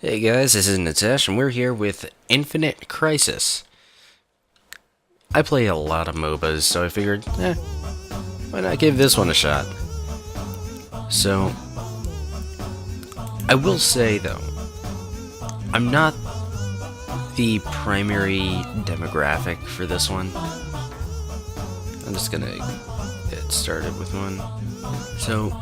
Hey guys, this is Nitesh, and we're here with Infinite Crisis. I play a lot of MOBAs, so I figured, why not give this one a shot? So, I will say though, I'm not the primary demographic for this one. I'm just gonna get started with one. So,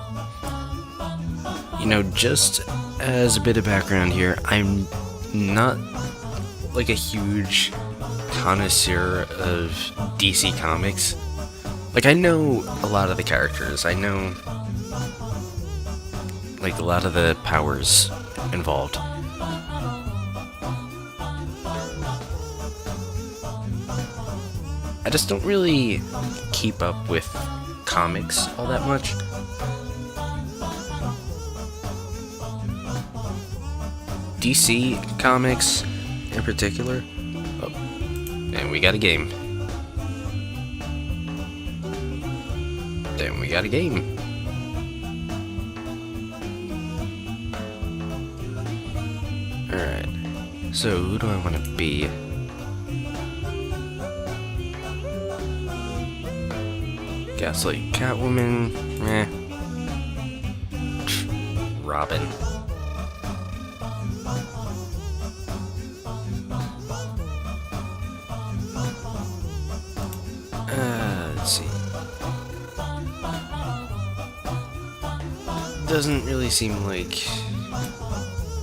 just as a bit of background here, I'm not like a huge connoisseur of DC Comics. Like, I know a lot of the characters, I know like a lot of the powers involved. I just don't really keep up with comics all that much. DC Comics in particular. Oh, and we got a game. Then we got a game. Alright. So, who do I want to be? Gaslight Catwoman. Robin. Let's see. Doesn't really seem like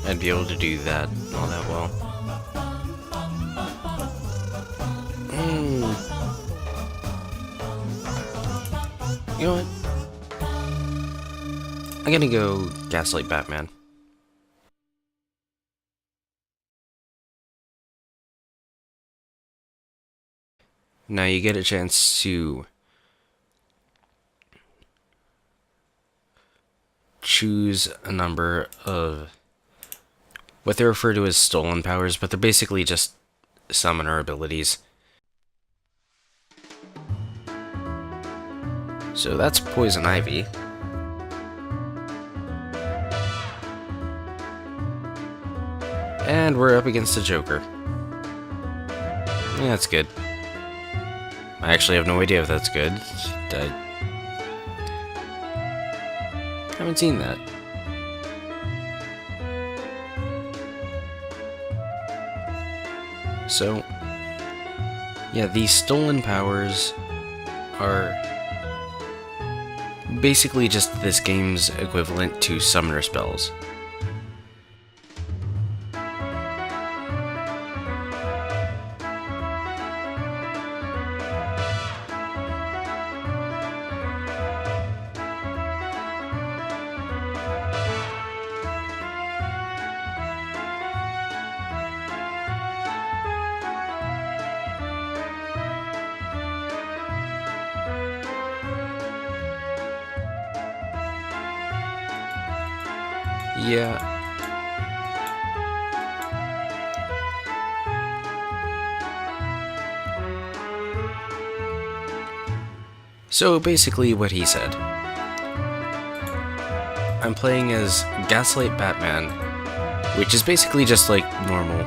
I'd be able to do that all that well. You know what? I'm gonna go Gaslight Batman. Now you get a chance to choose a number of what they refer to as stolen powers, but they're basically just summoner abilities. So that's Poison Ivy. And we're up against the Joker. Yeah, that's good. I actually have no idea if that's good. I haven't seen that. So, yeah, these stolen powers are basically just this game's equivalent to summoner spells. Yeah. So basically what he said. I'm playing as Gaslight Batman, which is basically just like normal.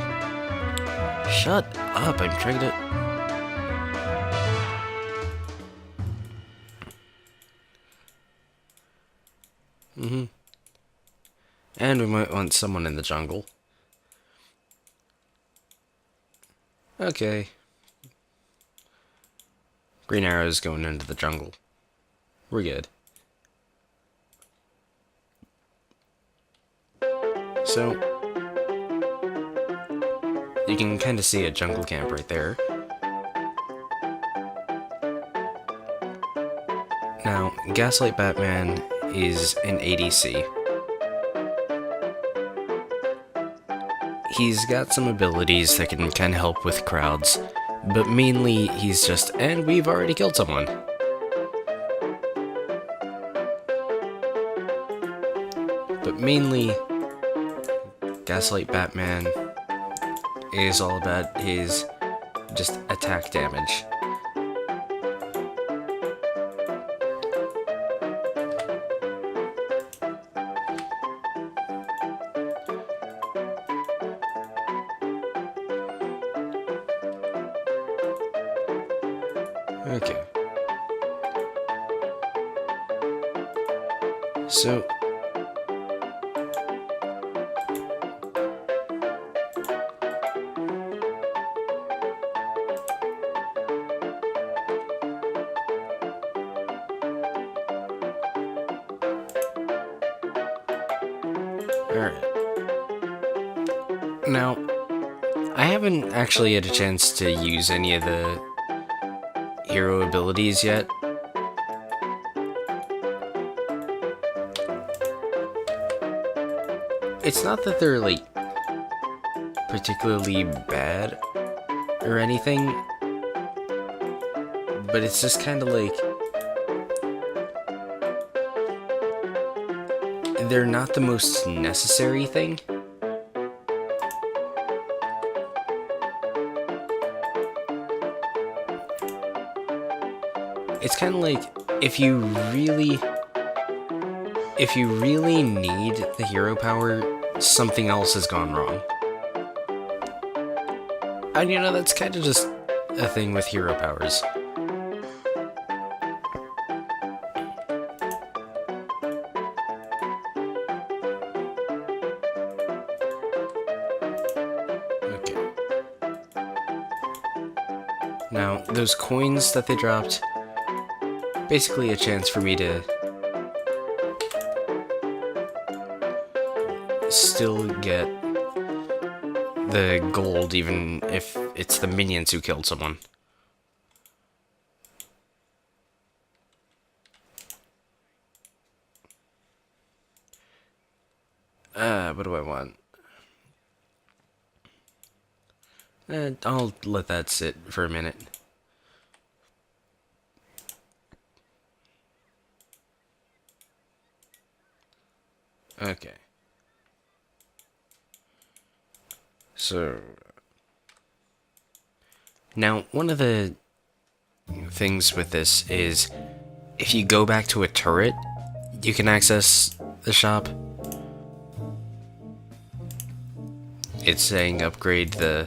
Shut up, I'm trying to... And we might want someone in the jungle. Okay. Green Arrow's going into the jungle. We're good. So, you can kind of see a jungle camp right there. Now, Gaslight Batman is an ADC. He's got some abilities that can kind of help with crowds, but mainly he's just, and we've already killed someone. But mainly, Gaslight Batman is all about his just attack damage. Okay. So... Alright. Now, I haven't actually had a chance to use any of the hero abilities yet. It's not that they're, like, particularly bad or anything, but it's just kind of like... they're not the most necessary thing. It's kind of like, if you really need the hero power, something else has gone wrong. And you know, that's kind of just a thing with hero powers. Okay. Now, those coins that they dropped, basically a chance for me to still get the gold, even if it's the minions who killed someone. What do I want? I'll let that sit for a minute. Okay. So... now, one of the things with this is, if you go back to a turret, you can access the shop. It's saying upgrade the...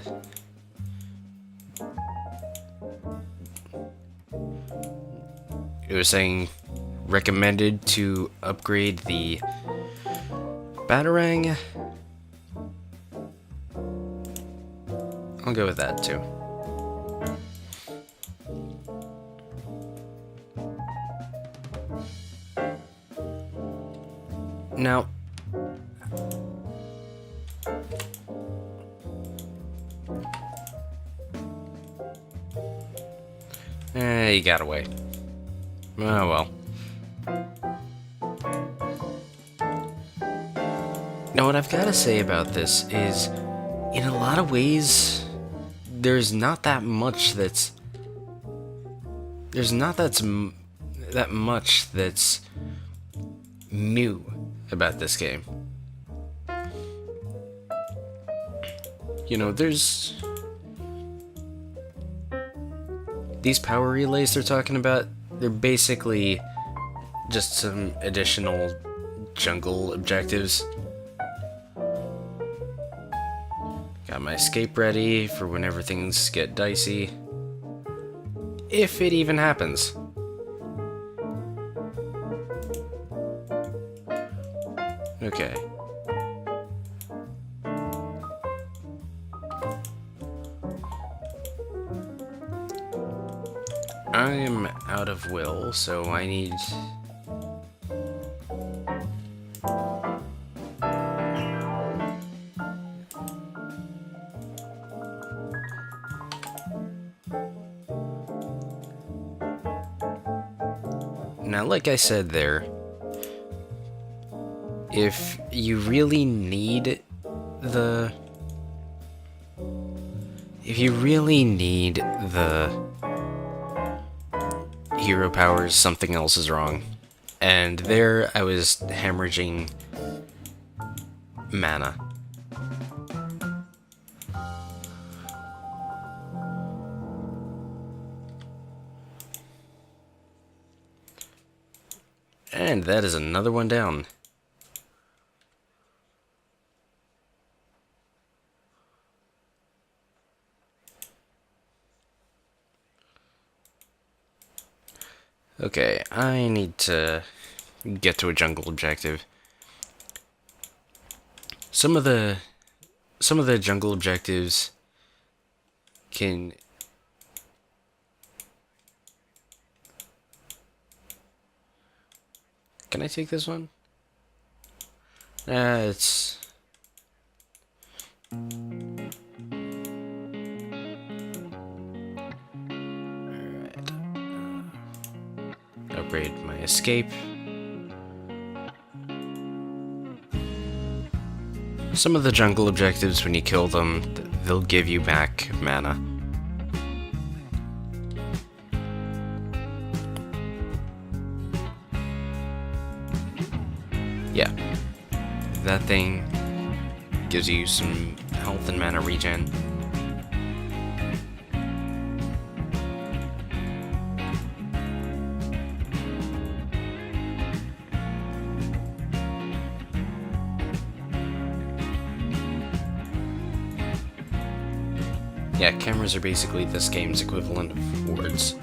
it was saying recommended to upgrade the Batarang. I'll go with that too. Now, he got away. Oh well. Now, what I've got to say about this is, in a lot of ways, there's not that much that's... that much that's new about this game. You know, there's... these power relays they're talking about, they're basically just some additional jungle objectives. Got my escape ready for whenever things get dicey. If it even happens. Okay. I am out of will, so I need... now, like I said there, if you really need the... if you really need the hero powers, something else is wrong. And there I was hemorrhaging mana. And that is another one down. Okay, I need to get to a jungle objective. Some of the jungle objectives can I take this one? It's alright. Upgrade my escape. Some of the jungle objectives, when you kill them, they'll give you back mana. Yeah. That thing gives you some health and mana regen. Yeah, cameras are basically this game's equivalent of words.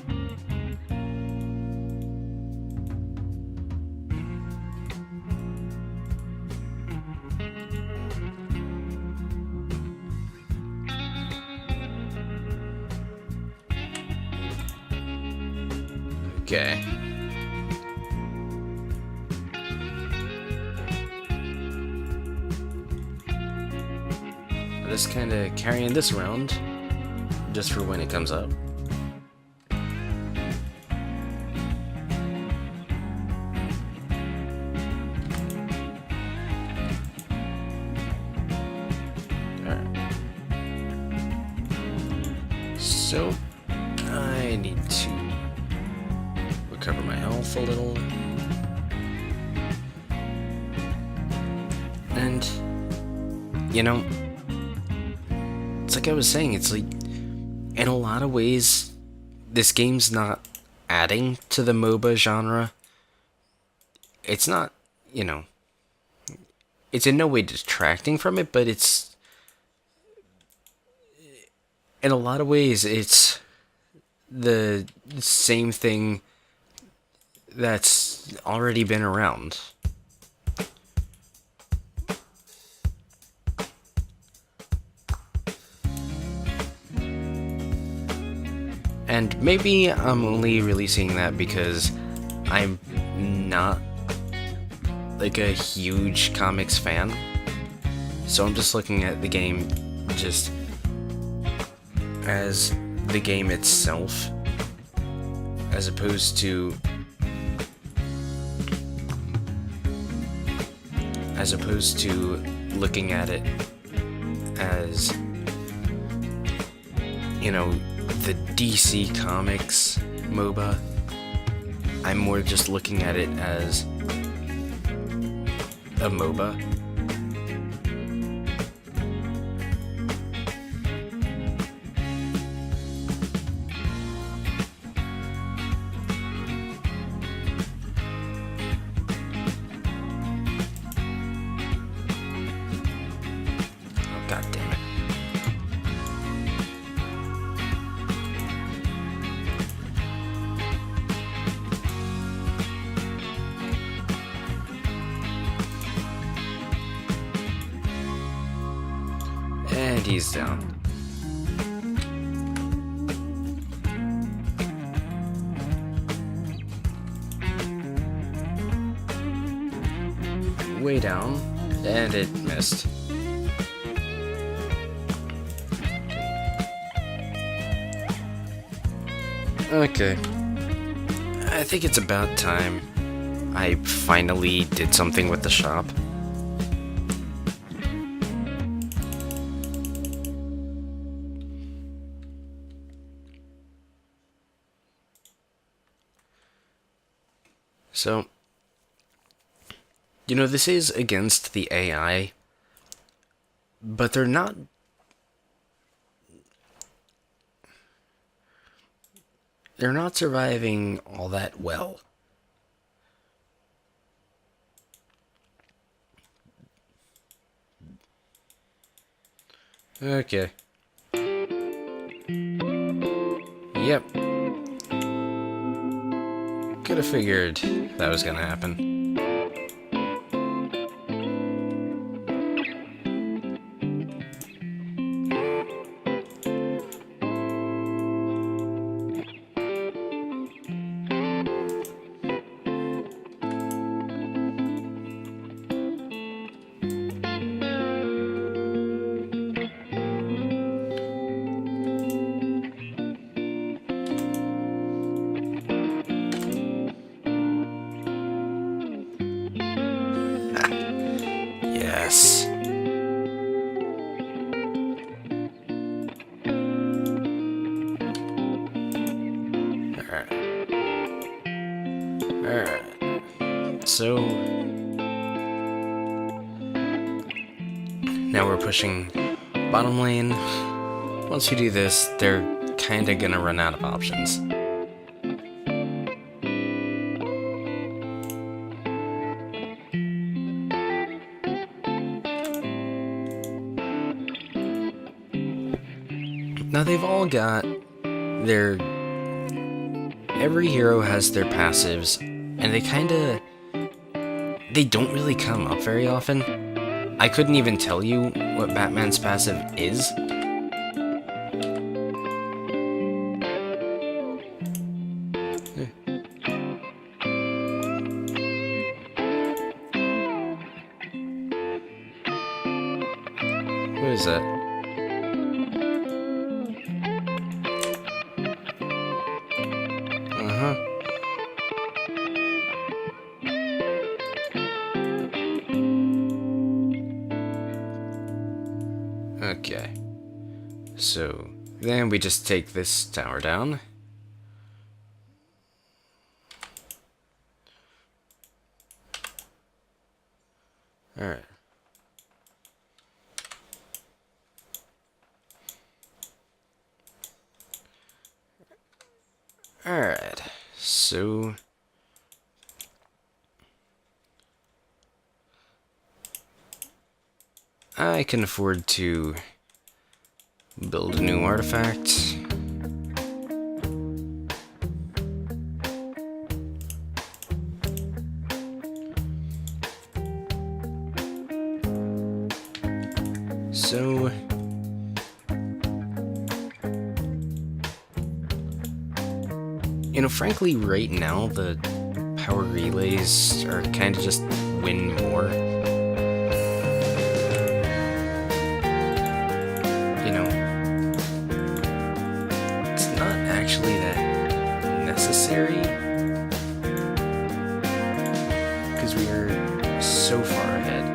Okay. Just kind of carrying this around, just for when it comes up. Alright. So, I need to recover my health a little. And, you know, it's like I was saying, it's like, in a lot of ways, this game's not adding to the MOBA genre. It's not, you know, it's in no way detracting from it, but it's, in a lot of ways, it's the same thing that's already been around. And maybe I'm only really seeing that because I'm not like a huge comics fan. So I'm just looking at the game just as the game itself, as opposed to looking at it as, you know, the DC Comics MOBA. I'm more just looking at it as a MOBA. Oh, God damn it. And he's down. Way down, and it missed. Okay. I think it's about time I finally did something with the shop. So, you know, this is against the AI, but they're not surviving all that well. Okay. Yep. Could have figured that was gonna happen. Yes. Alright. Alright. So now we're pushing bottom lane. Once you do this, they're kinda gonna run out of options. Now they've all got their... Every hero has their passives, and they don't really come up very often. I couldn't even tell you what Batman's passive is. What is that? Okay, so then we just take this tower down. Alright. Alright, so... I can afford to build a new artifact. So... You know, frankly, right now, the power relays are kind of just win more. You know, it's not actually that necessary, because we are so far ahead.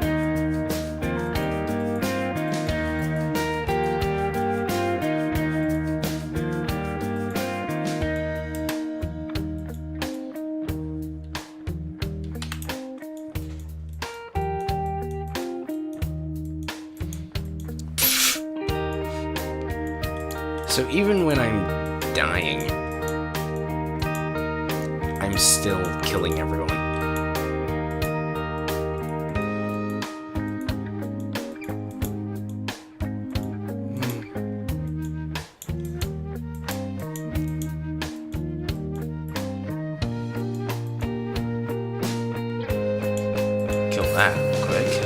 So even when I'm dying, I'm still killing everyone. Kill that real quick.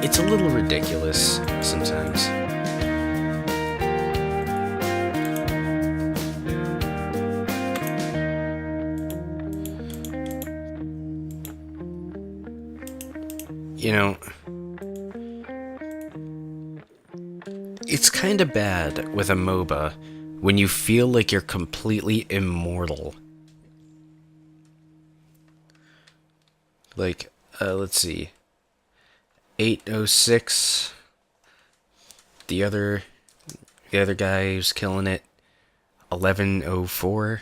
It's a little ridiculous sometimes. You know, it's kind of bad with a MOBA when you feel like you're completely immortal. Like, let's see. 806. The other guy who's killing it. 1104.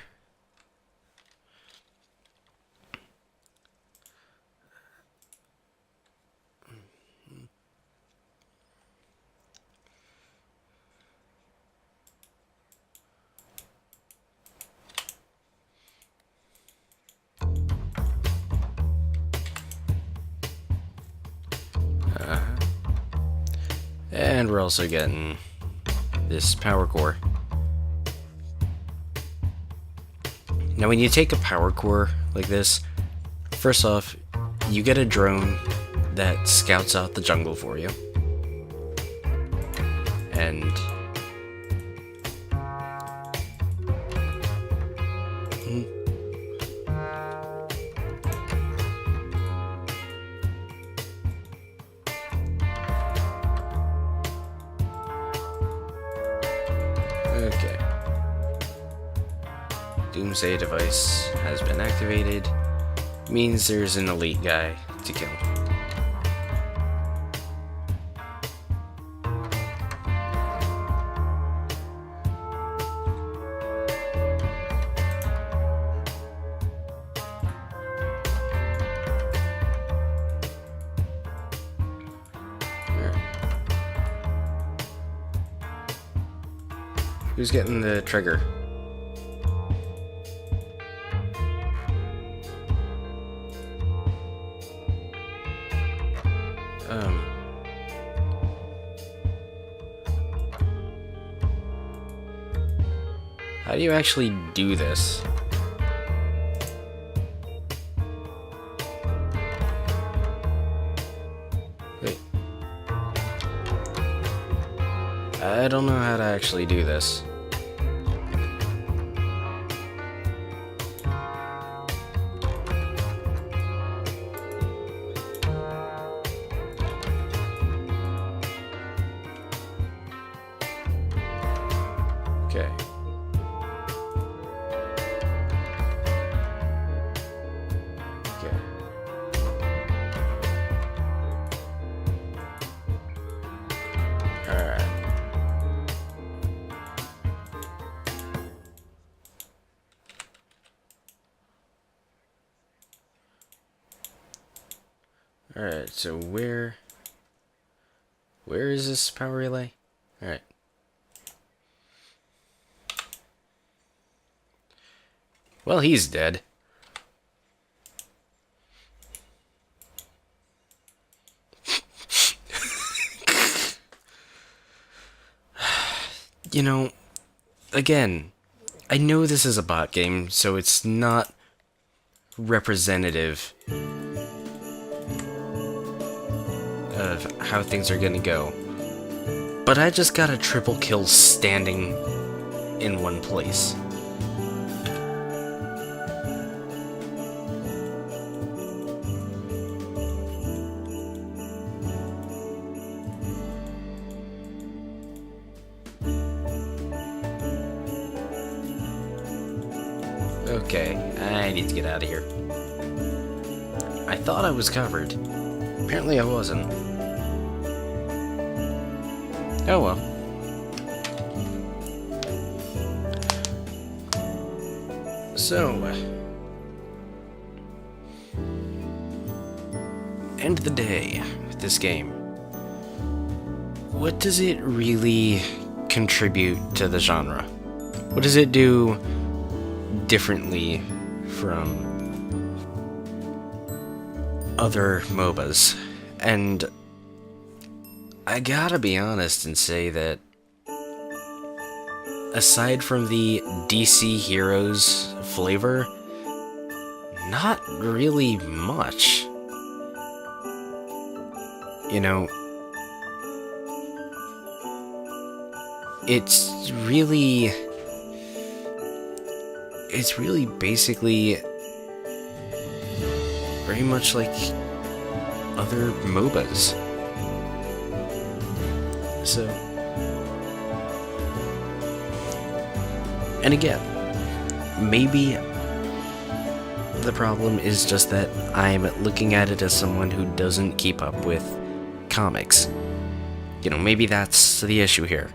And we're also getting this power core. Now when you take a power core like this, first off, you get a drone that scouts out the jungle for you. And okay. Doomsday device has been activated. Means there's an elite guy to kill. Who's getting the trigger? How do you actually do this? Wait. I don't know how to actually do this. Okay. Okay. Alright. Alright, so where is this power relay? Alright. Well, he's dead. You know, again, I know this is a bot game, so it's not representative of how things are gonna go. But I just got a triple kill standing in one place. Okay, I need to get out of here. I thought I was covered. Apparently I wasn't. Oh well. So, end of the day with this game. What does it really contribute to the genre? What does it do differently from other MOBAs? And I gotta be honest and say that aside from the DC Heroes flavor, not really much. You know, it's really basically very much like other MOBAs. So, and again, maybe the problem is just that I'm looking at it as someone who doesn't keep up with comics. You know, maybe that's the issue here.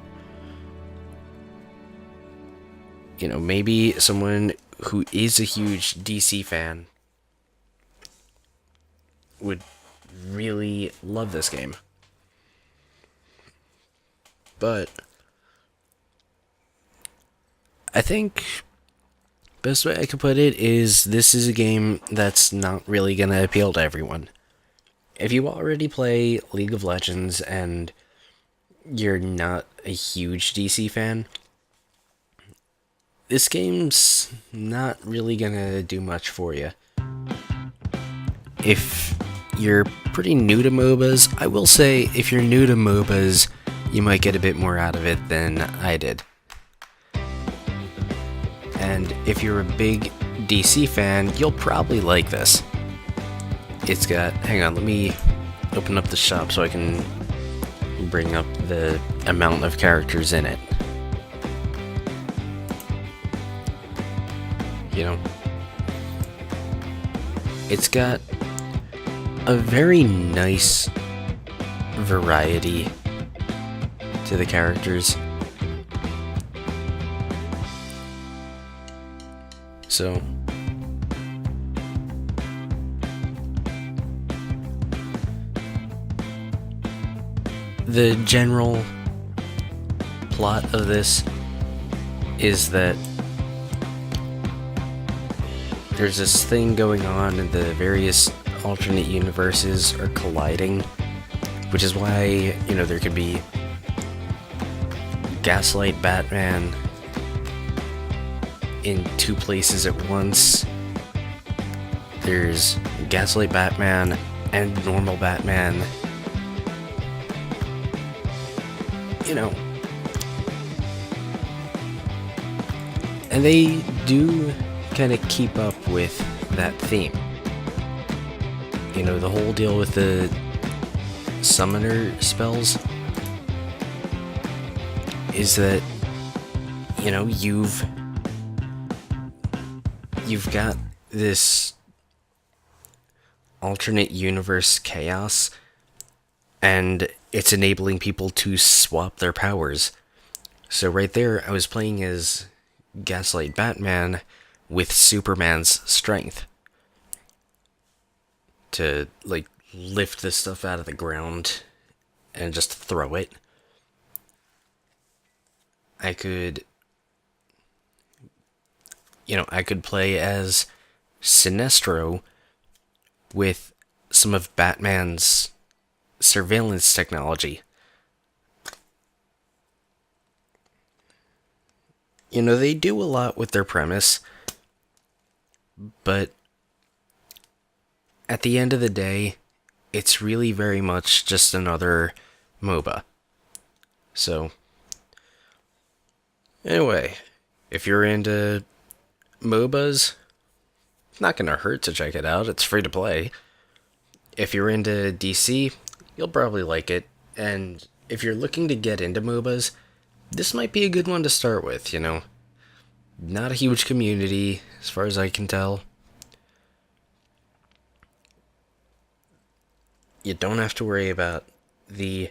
You know, maybe someone who is a huge DC fan would really love this game. But I think best way I could put it is this is a game that's not really gonna appeal to everyone. If you already play League of Legends and you're not a huge DC fan, this game's not really gonna do much for you. If you're pretty new to MOBAs, I will say if you're new to MOBAs, you might get a bit more out of it than I did. And if you're a big DC fan, you'll probably like this. It's got, hang on, let me open up the shop so I can bring up the amount of characters in it. You know, it's got a very nice variety to the characters. So, the general plot of this is that there's this thing going on and the various alternate universes are colliding, which is why, you know, there could be Gaslight Batman in two places at once. There's Gaslight Batman and normal Batman. You know. And they do kind of keep up with that theme. You know, the whole deal with the summoner spells is that, you know, you've got this alternate universe chaos, and it's enabling people to swap their powers. So right there, I was playing as Gaslight Batman with Superman's strength to, like, lift this stuff out of the ground and just throw it. I could play as Sinestro with some of Batman's surveillance technology. You know, they do a lot with their premise, but at the end of the day, it's really very much just another MOBA. So, anyway, if you're into MOBAs, it's not gonna hurt to check it out. It's free to play. If you're into DC, you'll probably like it. And if you're looking to get into MOBAs, this might be a good one to start with, you know. Not a huge community, as far as I can tell. You don't have to worry about the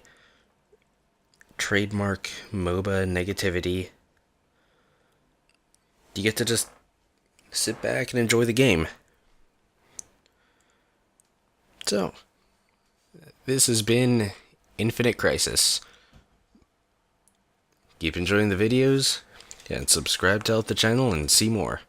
trademark MOBA negativity. You get to just sit back and enjoy the game. So, this has been Infinite Crisis. Keep enjoying the videos, and subscribe to help the channel and see more.